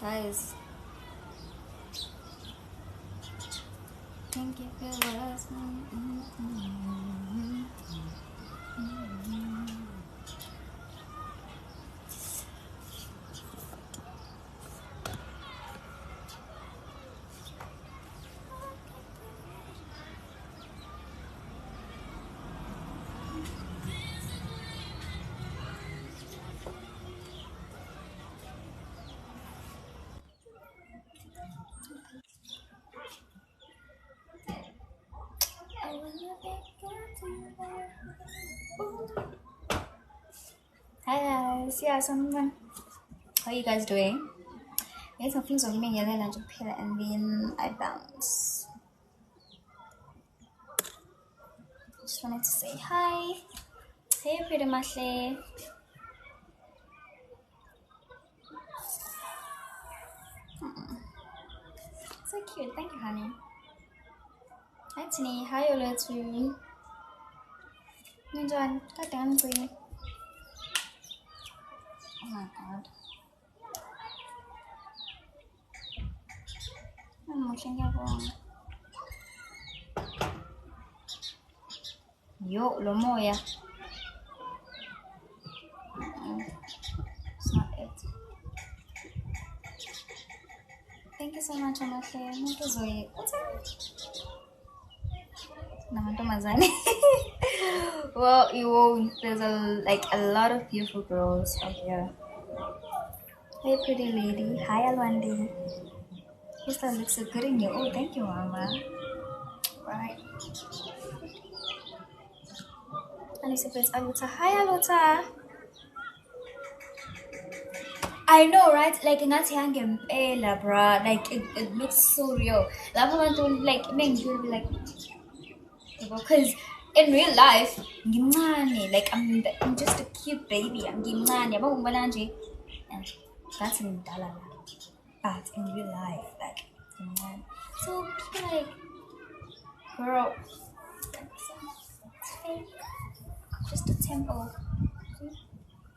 Guys, thank you for listening. Hi guys, yeah, someone. How are you guys doing? There's some things on me, and then I just peel it and then I bounce. Just wanted to say hi. Hey, pretty much. So cute. Thank you, honey. Hi, Tini. Hi, Ola, too. Ninjan, got down, please. Oh my god. I'm watching everyone. Yo, Lomoya. It's not it. Thank you so much, Amatle. What's up? Namantomazane. Well, there's a lot of beautiful girls out here. Hey, pretty lady. Hi, Alwandi. Your style looks so good in you. Oh, thank you, Mama. Right. And it's Prince Aluta. Hi, Aluta. I know, right? Like, not young and Bella, bruh. Like, it looks so real. Like, I want to, like, make you be like, because in real life, ngimncane. Like, I'm just a cute baby. I'm ngimncane. Yabo ngibona nje. And that's in Dalala. But in real life, like, ngimncane. So people like, girl, it's fake. Just a temple.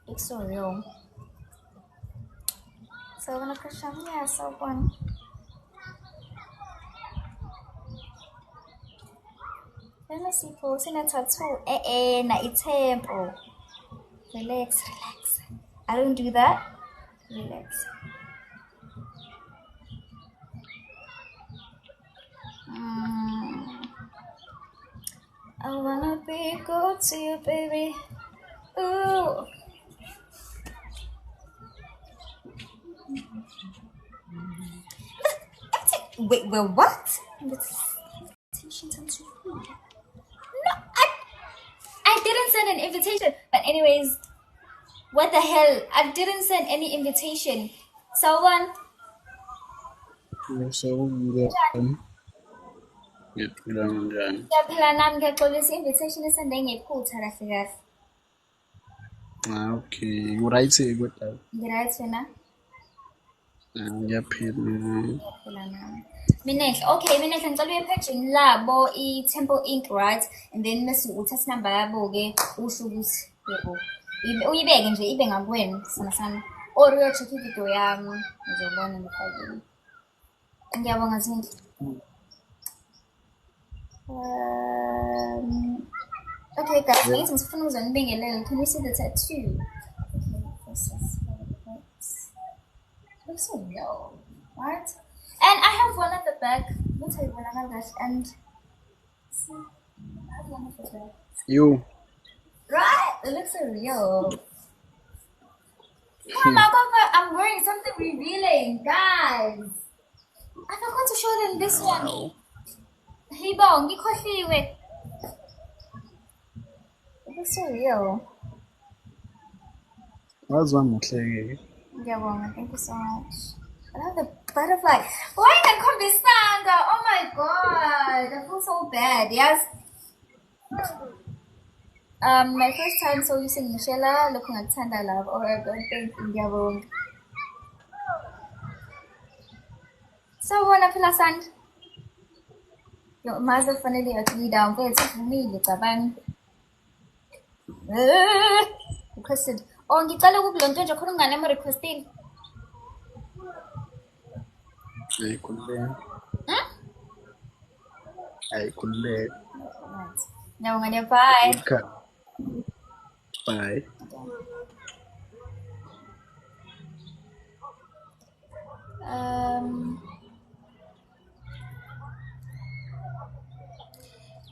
Looks so real. So when I push up, yeah, so fun. Let me see, post in a tattoo. Na it's temple. Relax, relax. I don't do that. Relax. I wanna be good to you, baby. Ooh. Wait, what? Invitation to who? No, I didn't send an invitation. But anyways, what the hell? I didn't send any invitation. Someone. Ngiyaphila kanjani? Ngiyaphila nami ngiyaxolisa invitation esende ngephutha kahle kahle. Okay. Uright kodwa? Ngiright wena? Ngiyaphila. Ngiyaphila nami. Minehle, okay, Minehle ngicela uye epagini labo i-Temple Inc, right? And then mase uthatha inamba yabo-ke usho ukuthi yebo. Uyibeke nje ibe ngakuwena sana sana. Or uyo-check ividiyo yami uzobona ngifakile. Ngiyabonga Zinhle. Okay, guys, yeah. Ngithi ngifuna uzonibingelele. Can you see the tattoo? Okay, this is how it looks. Looks so real, right? And I have one at the back. Let me tell you when I have that. And see, I have one at the back. You. Right? It looks so real. Oh my god, I'm wearing something revealing, guys. I forgot to show them this one. Hey, Bong, ngikhohliwe. It looks so real. Wazi wamuhle-ke. Ngiyabonga, thank you so much. I love the butterfly. Why did I come this sanga? Oh my god, I feel so bad. Yes. My first time so using Michelle looking at Tanda Love or a birthday in Ngiyabonga. So wanna feel a sand? Your mother finally actually down there for me, Litabang. Requested. Oh, ngicela ukublonto nje khona ungane requesting. Ayikhululeke. Hmm? Ayikhululeke. Right. Ngiyabonga, bye. Cut. Bye.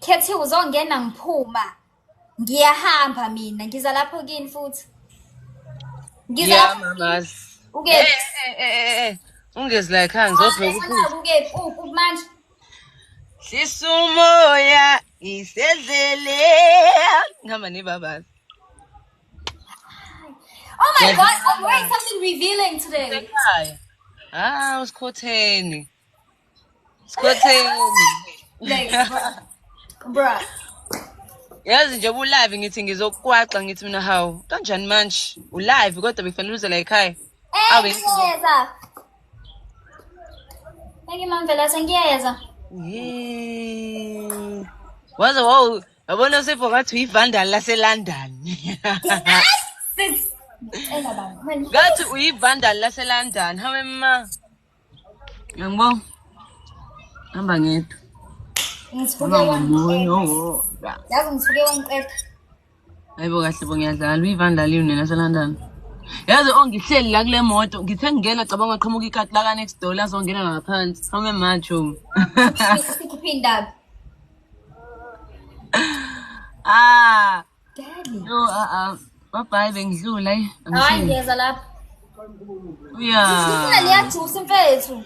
Khethi uzongena ngiphuma. Ngiyahamba mina, ngiza lapho kini futhi. Ngiza Yeah, lapho mamas. ukephi? Ungezila ekhaya ngizobheka ukudla. Ukephi? Uphi manje? Sisumoya isendlele. Ngihamba nebabazi. Oh my Yeah. God, I'm wearing something revealing today. Ekhaya. Usikhotheni. Sikhotheni. Like, bruh. Yazi nje ulive ngithi ngizokwaxa ngithi mina hawu kanjani manje ulive kodwa befanele uze la ekhaya. Ngiyeza. Thank you, Mamvela, ngiyeza. Yeah. Waze wow, yabona sifo ngathi uyivandal laseLondon. Sis. Engabani. Ngathi uyivandal laseLondon. Hawe ma. Ngiyabona. Hamba ngedwa. Ngithuke wangiqeda. Yazi ngithuke wangiqeda. Hayibo kahle bo ngiyadlala uyivandal yini laseLondon. Yazi ongihleli la kule moto ngithe ngingena cabanga qhamuka ikati la ka next door lazongena ngaphansi. Hawe macho. Sikhiphe indaba. Daddy. Yo bye bengidlula Hayi ngiyeza lapha. Yeah. Leya juice mfethu.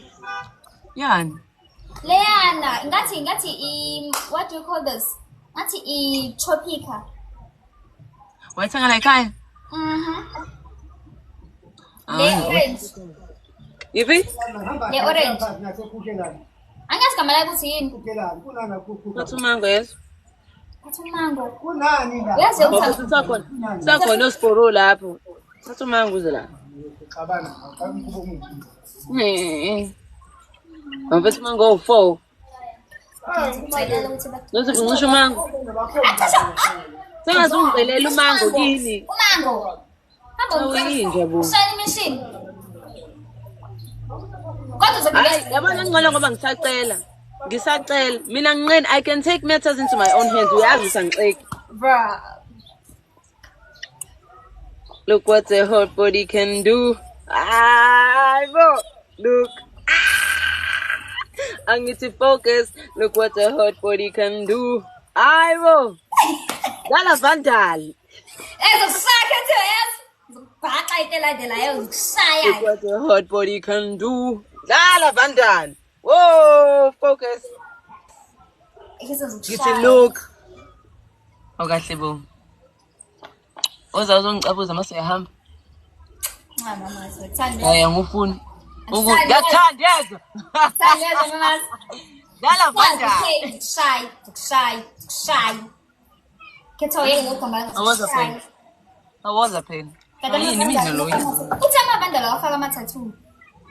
Yani. Leyana, ngathi what do you call this? Ngathi Tropica. Wayithenga la ekhaya? Le orange. Yipi? Le orange. Angazi gama layo ukuthi yini? Wathi umango yeso. Ngathi umango. Kunani la? Uyazi ukuthi Sakhona osiporo lapho. Wathi umango uze la. Mfethu umango u4. Nothi ngisho umango. Sengathi ungicelela umango kini. Umango. Awuyinje bo. Ushayela imachine. Kodwa Hayi, yabona ngcono ngoba ngisacela. Mina nginqeni I can take matters into my own hands. Uyazi sangixeki. Bruh. Look what a hot body can do. Bro. Look. Angithi focus. Look what a hot body can do. Bro. Dala vandal. Ezokusaka nje yazi. Ngizobhaqa itelandela yayo ngikushaya. Look what a hot body can do. Dala vandal. Whoa, focus. Githi look. Okahle bo. Oza uzongicabuza mase yahamba. Mama sithanda. Hayi ngufuni. Ngiyathanda yezwa. Sithanda mama. Dala vandal. Kushaya. Ketho yengogama. Awaza phela. Yini mina lo yini? Uthi amabandla wafaka ama-tattoo.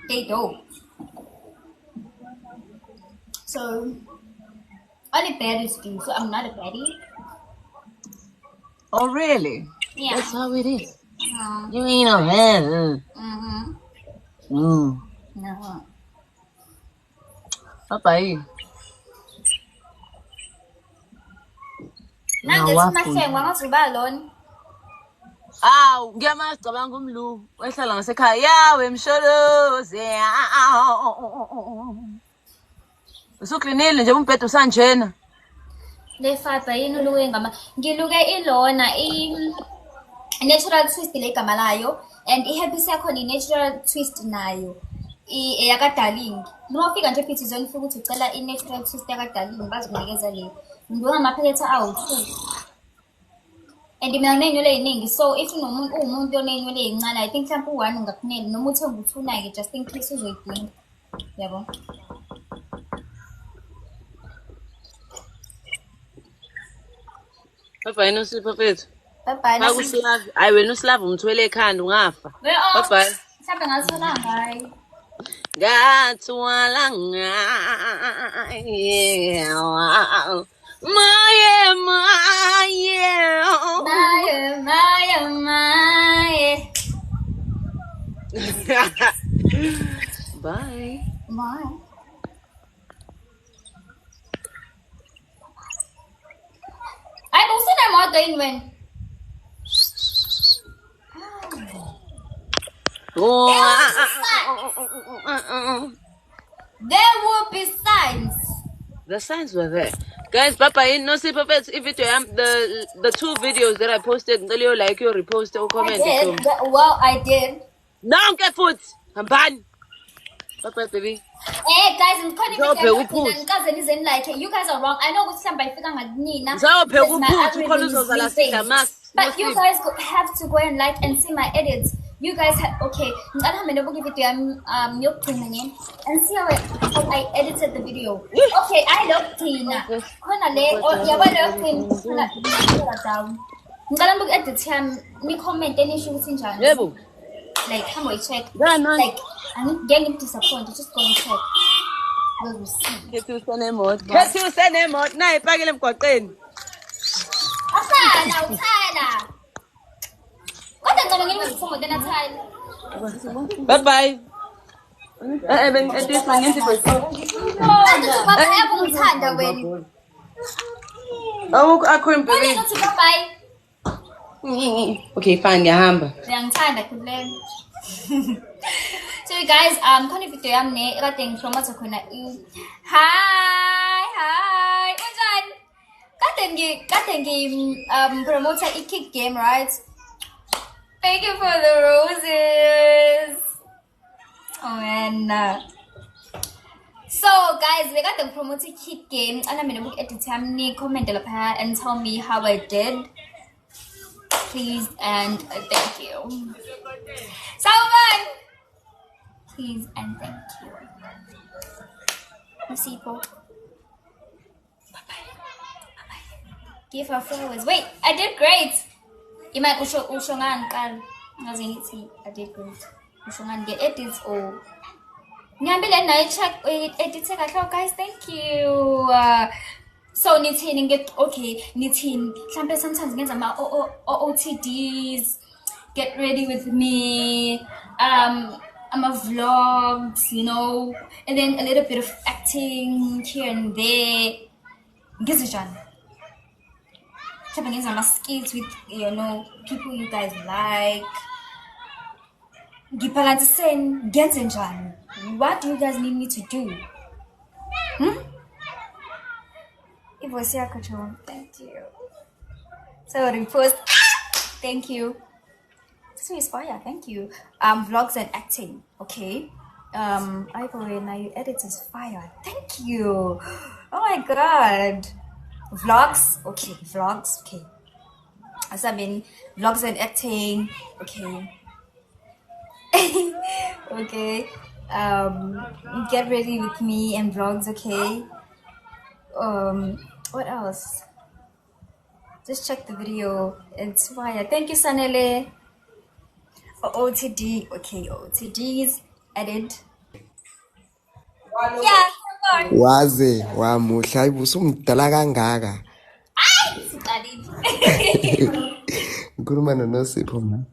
They dope. So, only baddies do. So I'm not a baddie. Oh really? Yeah. That's how it is. No. You ain't a man. No. Papai. Nangethi mahlengwa ngazuba alone. Ngiyamazi cabanga umlu. Wehlala ngasekhaya. Yawe msholoze. Usuklinile nje umbhedo usanjena. Le fiber yini uluke ngama. Ngiluke ilona natural twist le gama layo and ihappy yakhona i-natural twist nayo. Eyakadarling. Noma ufika nje phithi zone ufika ukuthi ucela i-natural twist yakadarling bazokunikeza le. Ngibuka amaphakethe awu2. And mina nginenywele eziningi so if umuntu onenywele ezincane I think mhlawumbe u1 ungakuneli noma uthenga u2 naye just in case uzoyidinga. Yabo. Bye no sipho fethu. Bye. Makusilavi. Hayi wena usilavi umthwele ekhanda ungafa. Bye. Mhlawumbe ngathola ngayi. Gathwala ngaye. Maye. Bye. Why? I'm also not doing when. There will be signs. The signs were there. Guys, Papa, in no see perfect if it the 2 videos that I posted, like you repost or I comment. did. Well, I did. Now get food. I'm ban. Papa, baby. Hey guys, I'm calling So, like you guys are wrong. I know what's by Nina. So, Because my Pegu, algorithm is really fast. But you guys have to go and like and see my edits. You guys have okay. And see how I edited the video. Okay, I love Tina. Me comment any shooting channel. Like, how much check? Like, I'm getting disappointed. Just go and check. We will see. Asala, Usala. What am I going to do for the time? bye-bye. Okay, fine, yahamba. So you guys, kani video yami kade ngipromote khona hi unjani kade ngi promote kick game, right? Thank you for the roses. Oh man. So guys, we got the promote kick game and I'm gonna edit yami, comment lapha and tell me how I did, please and thank you. Salman, please and thank you. Musipo. Bye-bye. Give her flowers. Wait, I did great. You might ushongan kal. I did great. Ushongan get edits or Nyambile na check edit guys, thank you. So nitin get okay, nitin sometimes get my OOTDs. Get ready with me. I'm a vlogs, you know, and then a little bit of acting here and there. Gizajan. Tapping some skills with, you know, people you guys like. Gipalansen Genzenjan. What do you guys need me to do? It was your control. Thank you. So repost. Thank you. This is fire. Thank you. Vlogs and acting. Okay. I go in now. You edit is fire. Thank you. Oh my god. Vlogs. Okay. Vlogs. Okay. As I mean, vlogs and acting. Okay. Okay. Get ready with me and vlogs. Okay. What else? Just check the video. It's fire. Thank you, Sanele. OOTD. Okay, OOTDs. Edit. Yeah, Waze wamuhla ayibusumdala kangaka. Ngikhuluma noNosipho man.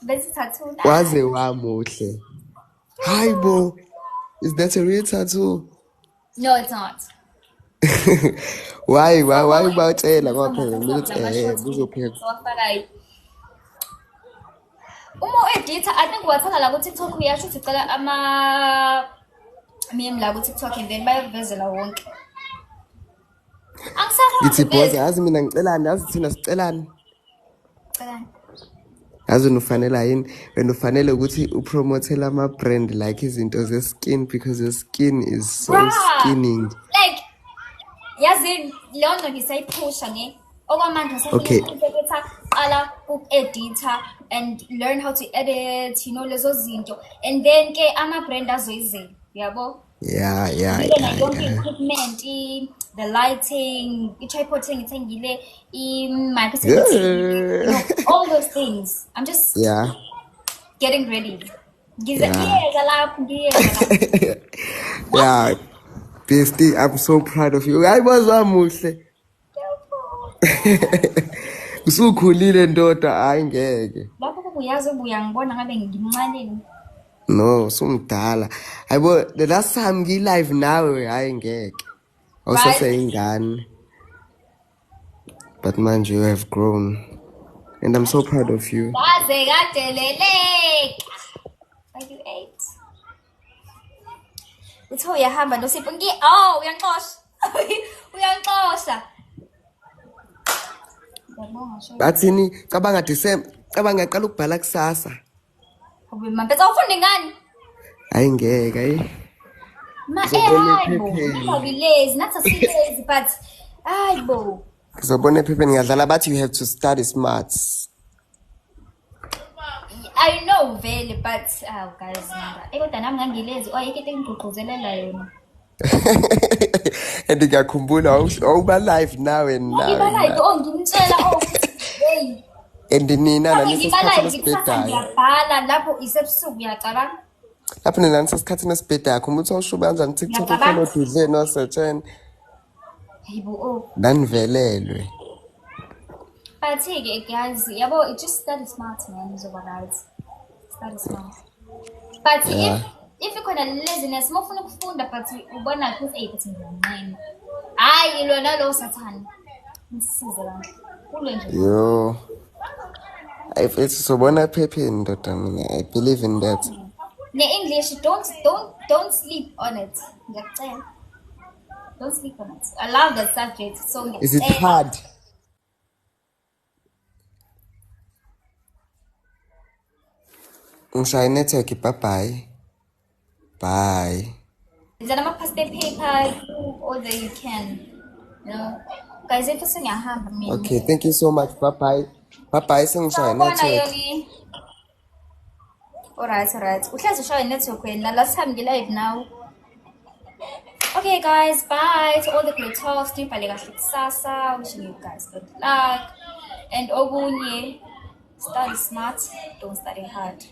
Bese tattoo. Waze wamuhle. Hayibo. Is that a real tattoo? No, it's not. Why bawutshela kwaphela uzopheka. Editor, I think wathatha la ku TikTok uyasho ukuthi cela ama meme la ku TikTok and then bayavezela wonke. Ngithi boss, yazi mina ngicelani, yazi thina sicelani. Celani. Yazi ufanele yini wena ufanele ukuthi upromote ama brand like izinto ze skin because your skin is so skinning. Like yazi leyo nto ngisayipusha nge okwamanje Okay. qala editor and learn how to edit, you know, lezo zinto, and then ke ama brand azoyizela yabo. Yeah. Equipment, the lighting, i-tripod ngithengile, i-microphone, you know, all those things. I'm just getting ready. Yeah, bestie, I'm so proud of you. I was wamuhle. Usukhulile ndoda, hayi ngeke. Lapho kuyazi ubuya ngibona ngabe ngimncane. No, sumdala. Hayibo, the last time ngi-live nawe hayi ngeke. Awusaseyingane. But manje you have grown. And I'm so proud of you. Kaze kadeleleka. Are you 8? Uthe uyahamba noSipho uyanxosha. Uyanxosha. Bathini cabanga December, cabanga aqala ukubhala kusasa. Mampetsa ufunda ngani? Hayi ngeke hayi. Hayibo, ngilezi nathi asilezi but hayibo. Ngizobona ephepheni ngadlala bathi you have to study smart. I know vele but guys kodwa nami ngangilezi ayike into engigqugquzelela yona. And ngiyakhumbula awuba live nawe nawe. Ngiba live ngimtshela hey. And nina nanisesikhathini esibhedayo. Ngiyabhala lapho isebusuku uyacabanga. Lapho nina nanisesikhathini esibhedayo ukuthi awushuba kanjani TikTok khona ududle no searcheni. Hayibo Danivelelwe. But guys, yabo it just study smart man zoba right. Study smart. But if you khona laziness mofuna ukufunda but ubona ukuthi but ngiyamncane. Hayi lona lo sathana. Ngisize la. Kulo nje. Yo. If it's sobona ephepheni ndoda mina I believe in that. Ne-English, don't sleep on it. Ngiyacela. Don't sleep on it. I love that subject. So is it hard? Ngishaya network bye. Bye. Then I'm pass the paper all that you can. You know. Guys, if it's in your hand, okay, thank you so much. Bye. Bye sengishaya network. Alright. Uhlezi ushaya network wena. Last time ngi-live now. Okay guys, bye to all the great talks. Nibhale kahle kusasa. Wishing you guys good luck. And okunye, study smart, don't study hard.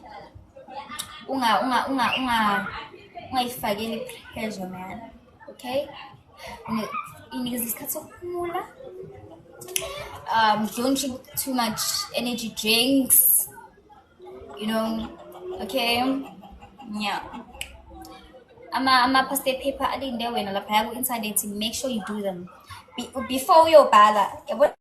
Ungayifakeli pressure man. Okay? Inikeza isikhathi sokuphumula. Don't drink too much energy drinks. You know, okay? Yeah. Ama past the paper alinde wena lapha ku internet, make sure you do them before uyobhala. Yabo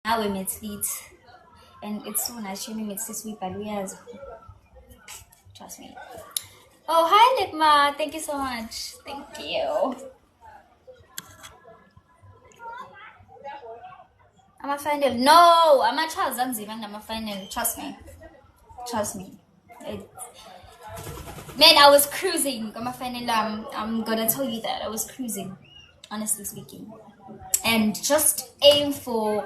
nawe methlit and it's soon ashini methlis uyibhala uyazi. Trust me. Oh, hi Ligma, thank you so much. Thank you. I'm a final. No, I'm a child Zanzibar and I'm a final. Trust me. Man, I was cruising. I'm a final. I'm gonna tell you that I was cruising, honestly speaking, and just aim for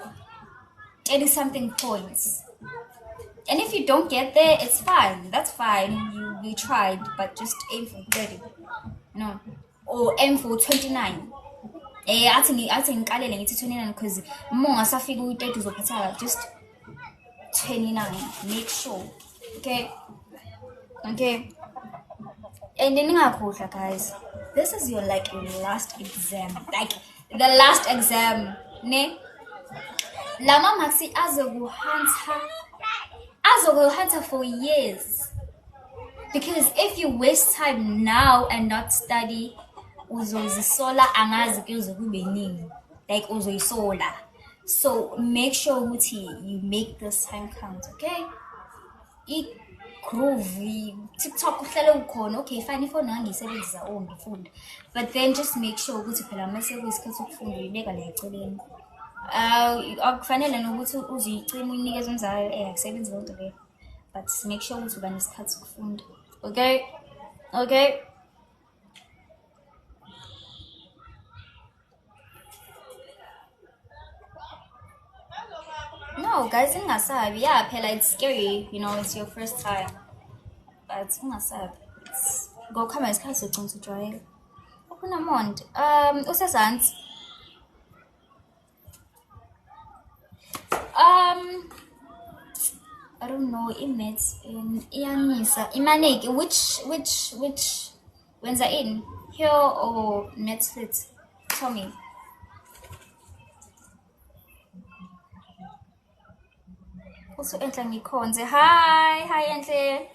80-something points. And if you don't get there, it's fine. That's fine. You tried, but just aim for 30. No, or aim for 29. I think ngiqalele ngithi 29 because uma ungasafika u-30 uzophatha just 29. Make sure. Okay. And then ningakhohlwa guys. This is your last exam. Like the last exam. Ne? Lama maxi azokuhunter for years. Because if you waste time now and not study, uzozisola angazi ke uzokube nini, like uzoyisola. So make sure you make this time count, okay? Groovy TikTok uhlale ukhona, okay fine, ifoni ngiyisebenzisa ngifunda, but then just make sure ukuthi phela mase kuyisikhathi sokufunda uyibeka la eceleni. Akufanele nokuthi uziyicima uyinikeze umzali akusebenzi lonto leyo, but make sure ukuthi uba nesikhathi sokufunda, okay? No, guys, ungasabi. Yeah, phela it's scary, you know, it's your first time. But ungasabi. Go come as close to try. Open a mond. Usazansi. I don't know, inmates in Ianisa. Imaneki, which when's I in? Here or Netflix? Tell me. Also Enhle ngikhonze. Hi Enhle.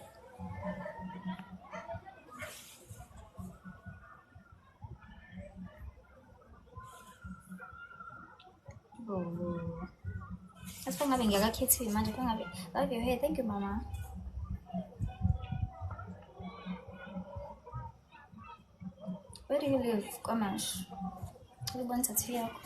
Oh. That's for ngabe ngiyakakhethiwe manje kangabe. Love your hair. Thank you mama. Where do you live? Kwamash. Ulibona tattoo yakho.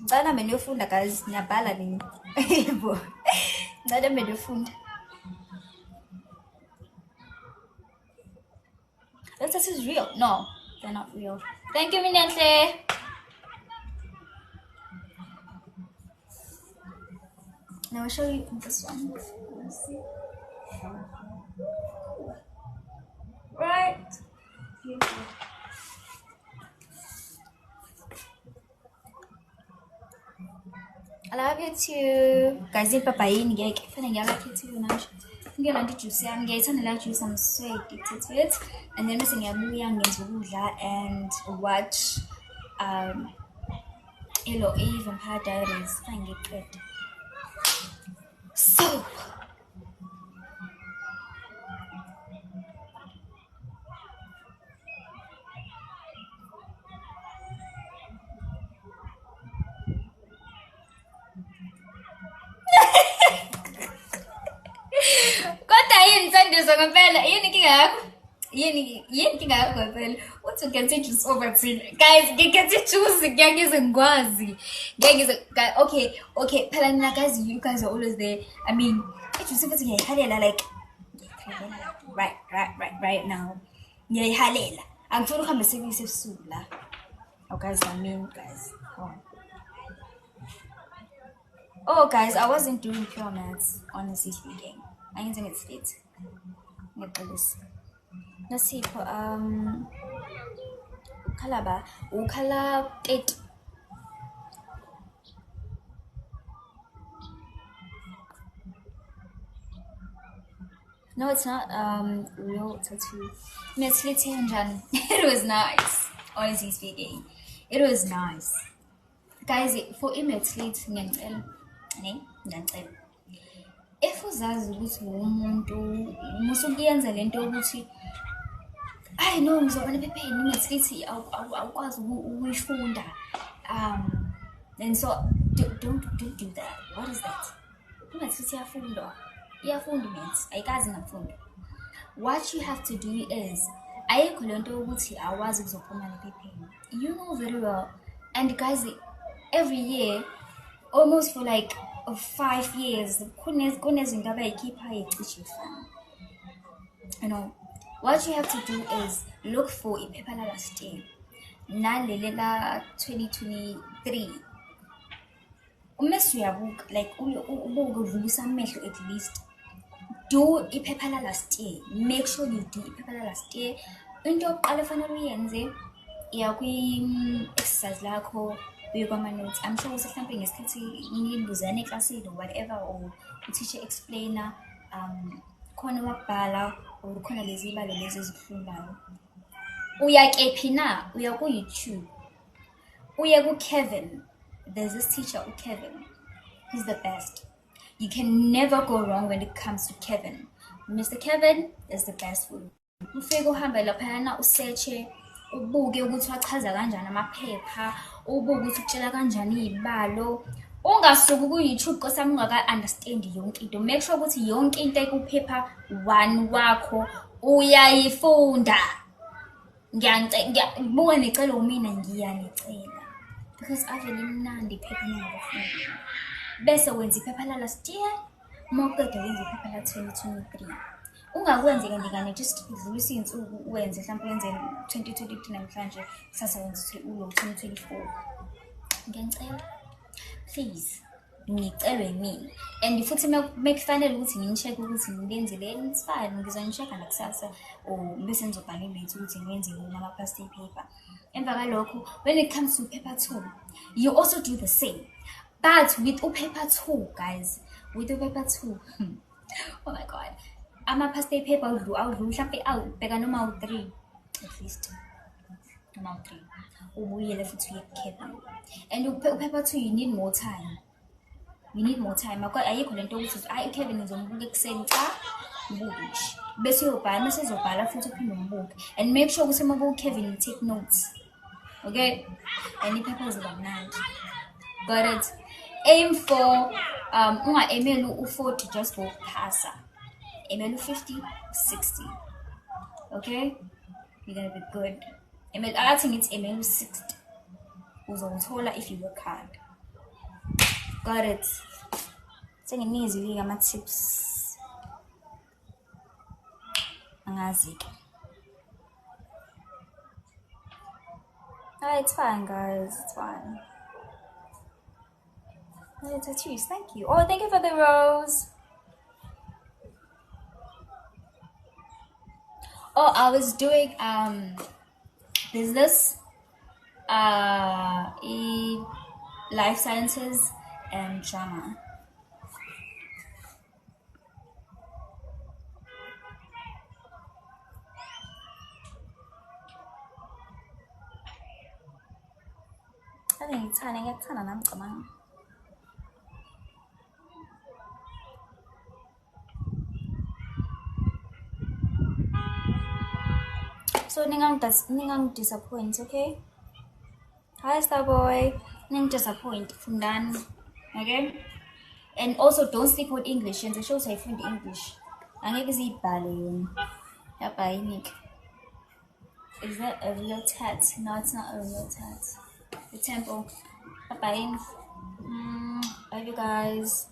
Ngicela mina uyofunda guys, ngiyabhala nini. Yebo. Ngicela mina uyofunda. That tattoo is real. No, they're not real. Thank you, Minenhle. Now I'll show you this one. Let's see. Right. Beautiful. I love you too. Guys, in papayin, ngeke fana ngiyakakhetha yona nje. Ngiyela nje juice yami, ngiyayithandela juice, I'm so addicted to it. And then bese ngiyabuya ngenza ukudla and watch LOA Vampire Diaries. Fine, get good. So kodwa yini Sandiso ngempela yini inkinga yakho yini inkinga yakho ngempela uthi ukhethe juice over thina guys ngikhethe juice ngiyakize ngikwazi okay phela nina guys, you guys are always there. I mean juice futhi ngiyayihalela like right now ngiyayihalela angifuni uhambe sekuyise ebusuku la. Oh guys, I mean guys, oh guys, I wasn't doing pure maths, honestly speaking. I ain't saying it's late. Let's see for Kalaba. Ukala 8. No, it's not real tattoo. It was nice. Honestly speaking. It was nice. Guys, for immaculate if uzazi ukuthi umuntu musukuyenza lento ukuthi I know ngizobona ephepheni immaculate awukwazi ukuyifunda and so don't do that. What is that? Immaculate iyafunda means ayikazi ngafunda. What you have to do is ayikho lento ukuthi awazi ukuzophuma ephepheni. You know very well. And guys, every year, almost for like 5 years, kunezinto abayikhipha eyicishe ifana. You know, what you have to do is look for iphepha la last year. Nalele la 2023. Umesu uyabuka like ubuke uvulisa amehlo at least. Do iphepha la last year. Make sure you do iphepha la last year. Into yokuqala efanele uyenze iya kwi-exercise lakho uyokama-notes. I'm sure ukuthi mhlawumbe ngesikhathi nibuzane eklasini or whatever, or u-teacher explainer khona wakubhala or khona lezi ibalo lezi ezifundayo. Uya kephi na? Uya ku-YouTube. Uya ku-Kevin. There's this teacher, Kevin. He's the best. You can never go wrong when it comes to Kevin. Mr. Kevin is the best for you. Ufike uhambe laphana usearche ubuke ukuthi wachaza kanjani amaphepha, ubuke ukuthi utshela kanjani izibalo. Ungasuka ku YouTube kosami ungaka understand yonke into. Make sure ukuthi yonke into ekuphepha 1 wakho uyayifunda. Ngiyabuka necela mina ngiyanicela because avele imnandi iphepha ningafunda. Bese wenza iphepha la last year, mawuqeda wenza iphepha la 2023. Ungakwenzi ngandikane just idlulisa insuku wenze mhlawumbe wenze 2023 namhlanje sasa wenze ulo 2024. Ngiyacela please ngicelwe mina and futhi mekufanele ukuthi ngicheck ukuthi ngiyenzele it's fine ngizonichecka nakusasa or bese ngizobhala ilethe ukuthi ngiyenze nama plastic paper. Emva kalokho when it comes to paper 2 you also do the same. But with paper 2, guys, with paper 2. Oh my god. Past paper awudlula noma 3 at least. Noma 3. Ubuyele futhi uyekukhetha. And paper 2 you need more time. You need more time. Ayikho lento ukuthi uKevin ngizombuka ekuseni cha ngibuke nje. Bese uyobhala mesezobhala futhi uphinde umbuke. And make sure ukuthi uma uKevin you take notes. Okay? And iphephezi kamnandi. Got it? Aim for unga-aimeli u-40 just for passa. Aimeli 50, 60. Okay? You're gonna be good. I think it's aimeli 60. Uzowuthola if you work hard. Got it? Sengimizile ama-tips. Angazi-ke. It's fine, guys. It's fine. Oh, tattoos. Thank you. Oh, thank you for the rose. Oh, I was doing business, life sciences, and drama. I think it's turning it on. Come on. So ningang disappoint, okay? Hi Starboy. Ning disappoint from done. Okay? And also don't sleep on English. And the show say find English. Angeke zibhale yona. Yabhayinik. Is that a real tat? No, it's not a real tat. The temple. Bye bye. Love you guys.